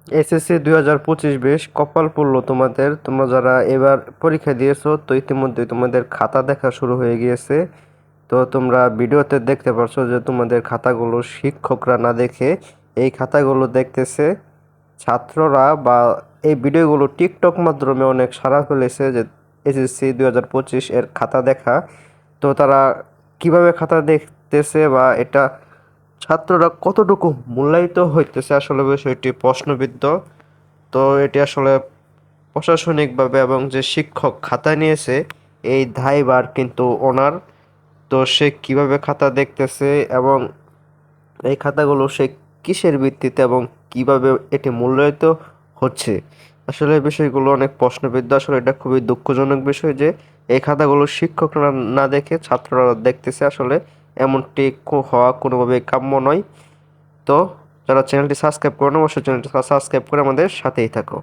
SSC 2025 বেশ কপাল পড়লো তোমাদের। তোমরা যারা এবার পরীক্ষা দিয়েছো তো ইতিমধ্যে তোমাদের খাতা দেখা শুরু হয়ে গিয়েছে। তো তোমরা ভিডিওতে দেখতে পারছো যে তোমাদের খাতাগুলো শিক্ষকরা না দেখে এই খাতাগুলো দেখতেছে ছাত্ররা। বা এই ভিডিওগুলো টিকটক মাধ্যমে অনেক সাড়া ফেলেছে যে এসএসসি 2025 এর খাতা দেখা। তো তারা কিভাবে খাতা দেখতেছে বা এটা ছাত্ররা কতটুকু মূল্যায়িত হইতেছে আসলে বিষয়টি প্রশ্নবিদ্ধ। তো এটি আসলে প্রশাসনিকভাবে এবং যে শিক্ষক খাতা নিয়েছে এই দায়ভার কিন্তু ওনার। তো সে কিভাবে খাতা দেখতেছে এবং এই খাতাগুলো সে কিসের ভিত্তিতে এবং কিভাবে এটি মূল্যায়িত হচ্ছে, আসলে বিষয়গুলো অনেক প্রশ্নবিদ্ধ। আসলে এটা খুবই দুঃখজনক বিষয় যে এই খাতাগুলো শিক্ষকরা না দেখে ছাত্ররা দেখতেছে। আসলে এমনটি হওয়া কোনোভাবেই কাম্য নয়। তো যারা চ্যানেলটি সাবস্ক্রাইব করেন অবশ্যই চ্যানেলটি সাবস্ক্রাইব করে আমাদের সাথেই থাকো।